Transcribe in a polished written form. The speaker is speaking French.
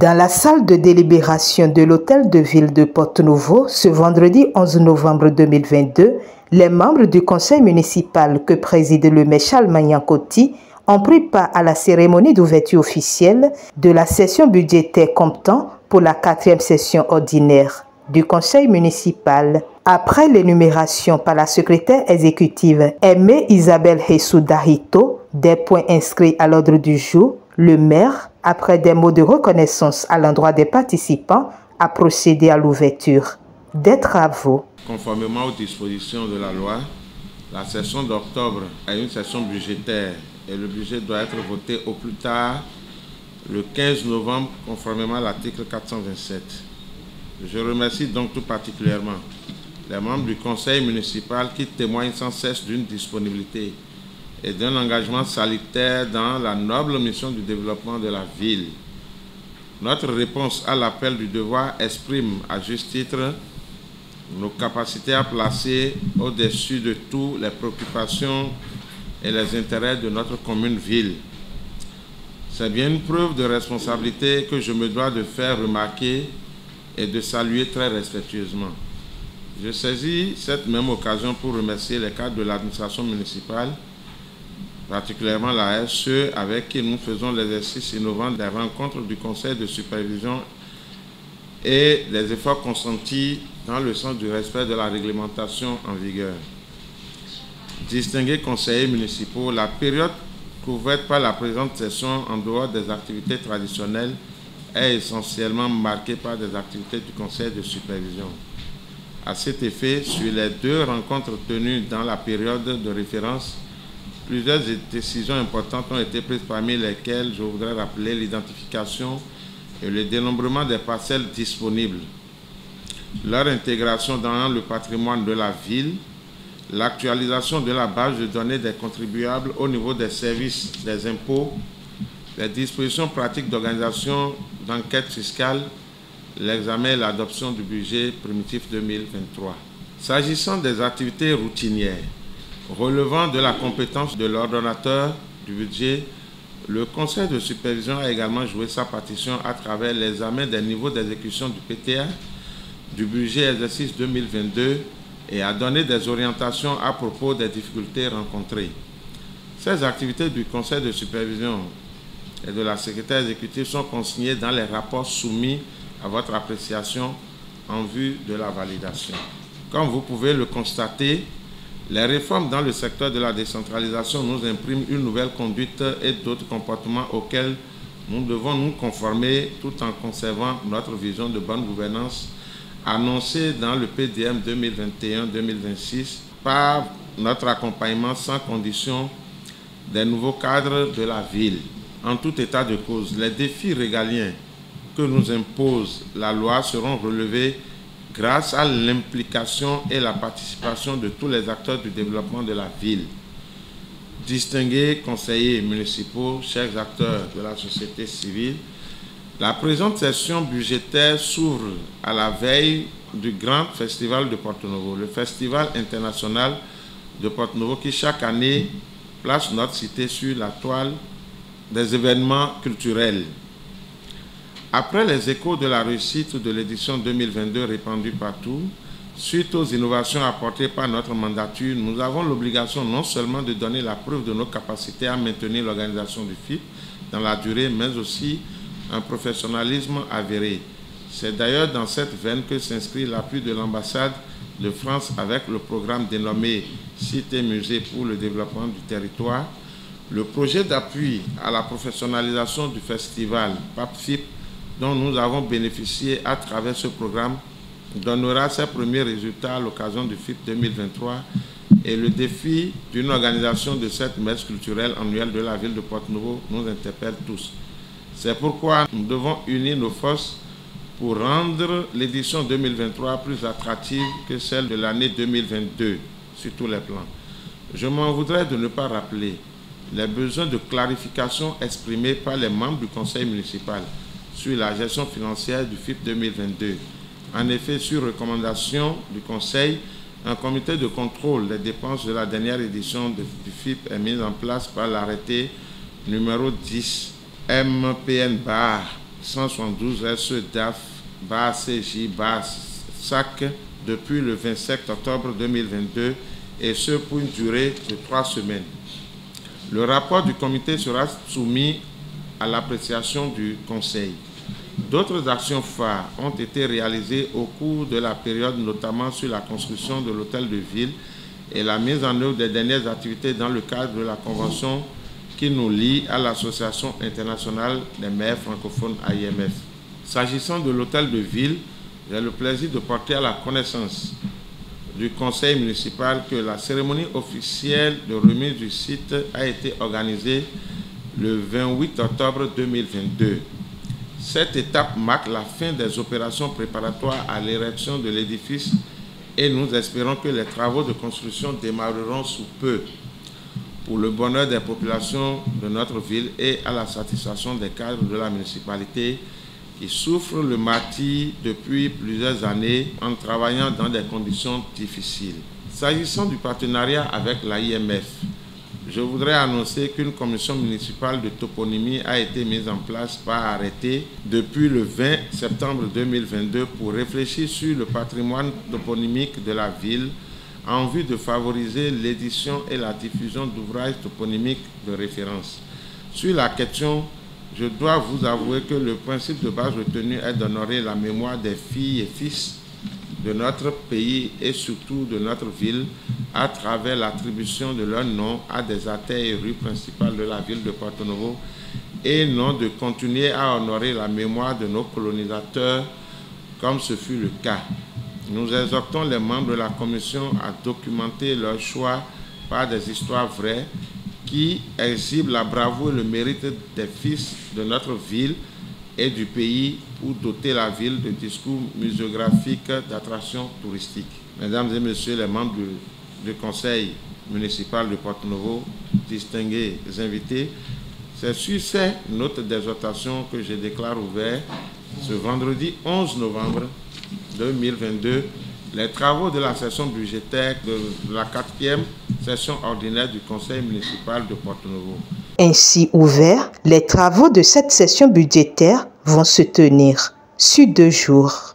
Dans la salle de délibération de l'hôtel de ville de Porto-Novo, ce vendredi 11 novembre 2022, les membres du conseil municipal que préside le maire Charles Magnan-Coty ont pris part à la cérémonie d'ouverture officielle de la session budgétaire comptant pour la 4e session ordinaire du conseil municipal. Après l'énumération par la secrétaire exécutive Aimée Isabelle Hessou-Darito des points inscrits à l'ordre du jour, le maire, après des mots de reconnaissance à l'endroit des participants, a procédé à l'ouverture des travaux. Conformément aux dispositions de la loi, la session d'octobre est une session budgétaire et le budget doit être voté au plus tard le 15 novembre conformément à l'article 427. Je remercie donc tout particulièrement les membres du conseil municipal qui témoignent sans cesse d'une disponibilité et d'un engagement salutaire dans la noble mission du développement de la ville. Notre réponse à l'appel du devoir exprime à juste titre nos capacités à placer au-dessus de tout les préoccupations et les intérêts de notre commune ville. C'est bien une preuve de responsabilité que je me dois de faire remarquer et de saluer très respectueusement. Je saisis cette même occasion pour remercier les cadres de l'administration municipale, particulièrement la SE, avec qui nous faisons l'exercice innovant des rencontres du conseil de supervision et des efforts consentis dans le sens du respect de la réglementation en vigueur. Distingués conseillers municipaux, la période couverte par la présente session en dehors des activités traditionnelles est essentiellement marquée par des activités du conseil de supervision. À cet effet, sur les 2 rencontres tenues dans la période de référence, plusieurs décisions importantes ont été prises, parmi lesquelles je voudrais rappeler l'identification et le dénombrement des parcelles disponibles, leur intégration dans le patrimoine de la ville, l'actualisation de la base de données des contribuables au niveau des services des impôts, les dispositions pratiques d'organisation d'enquête fiscale, l'examen et l'adoption du budget primitif 2023. S'agissant des activités routinières relevant de la compétence de l'ordonnateur du budget, le conseil de supervision a également joué sa partition à travers l'examen des niveaux d'exécution du PTA, du budget exercice 2022 et a donné des orientations à propos des difficultés rencontrées. Ces activités du conseil de supervision et de la secrétaire exécutive sont consignées dans les rapports soumis à votre appréciation en vue de la validation. Comme vous pouvez le constater, les réformes dans le secteur de la décentralisation nous impriment une nouvelle conduite et d'autres comportements auxquels nous devons nous conformer tout en conservant notre vision de bonne gouvernance annoncée dans le PDM 2021-2026 par notre accompagnement sans condition des nouveaux cadres de la ville. En tout état de cause, les défis régaliens que nous impose la loi seront relevés grâce à l'implication et la participation de tous les acteurs du développement de la ville. Distingués conseillers municipaux, chers acteurs de la société civile, la présente session budgétaire s'ouvre à la veille du grand festival de Porto-Novo, le Festival international de Porto-Novo qui chaque année place notre cité sur la toile des événements culturels. Après les échos de la réussite de l'édition 2022 répandue partout, suite aux innovations apportées par notre mandature, nous avons l'obligation non seulement de donner la preuve de nos capacités à maintenir l'organisation du FIP dans la durée, mais aussi un professionnalisme avéré. C'est d'ailleurs dans cette veine que s'inscrit l'appui de l'ambassade de France avec le programme dénommé Cité-Musée pour le développement du territoire. Le projet d'appui à la professionnalisation du festival PAPFIP dont nous avons bénéficié à travers ce programme donnera ses premiers résultats à l'occasion du FIP 2023 et le défi d'une organisation de cette messe culturelle annuelle de la ville de Porto-Novo nous interpelle tous. C'est pourquoi nous devons unir nos forces pour rendre l'édition 2023 plus attractive que celle de l'année 2022 sur tous les plans. Je m'en voudrais de ne pas rappeler les besoins de clarification exprimés par les membres du conseil municipal sur la gestion financière du FIP 2022. En effet, sur recommandation du Conseil, un comité de contrôle des dépenses de la dernière édition du FIP est mis en place par l'arrêté numéro 10 MPN 172 SE-DAF-CJ-SAC depuis le 27 octobre 2022 et ce pour une durée de 3 semaines. Le rapport du comité sera soumis à l'appréciation du Conseil. D'autres actions phares ont été réalisées au cours de la période, notamment sur la construction de l'hôtel de ville et la mise en œuvre des dernières activités dans le cadre de la convention qui nous lie à l'Association internationale des maires francophones AIMF. S'agissant de l'hôtel de ville, j'ai le plaisir de porter à la connaissance du conseil municipal que la cérémonie officielle de remise du site a été organisée le 28 octobre 2022. Cette étape marque la fin des opérations préparatoires à l'érection de l'édifice et nous espérons que les travaux de construction démarreront sous peu pour le bonheur des populations de notre ville et à la satisfaction des cadres de la municipalité qui souffrent le martyre depuis plusieurs années en travaillant dans des conditions difficiles. S'agissant du partenariat avec l'AIMF, je voudrais annoncer qu'une commission municipale de toponymie a été mise en place par arrêté depuis le 20 septembre 2022 pour réfléchir sur le patrimoine toponymique de la ville en vue de favoriser l'édition et la diffusion d'ouvrages toponymiques de référence. Sur la question, je dois vous avouer que le principe de base retenu est d'honorer la mémoire des filles et fils de notre pays et surtout de notre ville à travers l'attribution de leur nom à des artères et rues principales de la ville de Porto-Novo et non de continuer à honorer la mémoire de nos colonisateurs comme ce fut le cas. Nous exhortons les membres de la commission à documenter leur choix par des histoires vraies qui exhibent la bravoure et le mérite des fils de notre ville et du pays pour doter la ville de discours muséographiques d'attractions touristiques. Mesdames et messieurs les membres du conseil municipal de Porto-Novo, distingués invités, c'est sur ces notes d'exhortation que je déclare ouvert ce vendredi 11 novembre 2022 les travaux de la session budgétaire de la 4e session ordinaire du conseil municipal de Porto-Novo. Ainsi ouverts, les travaux de cette session budgétaire vont se tenir sur 2 jours.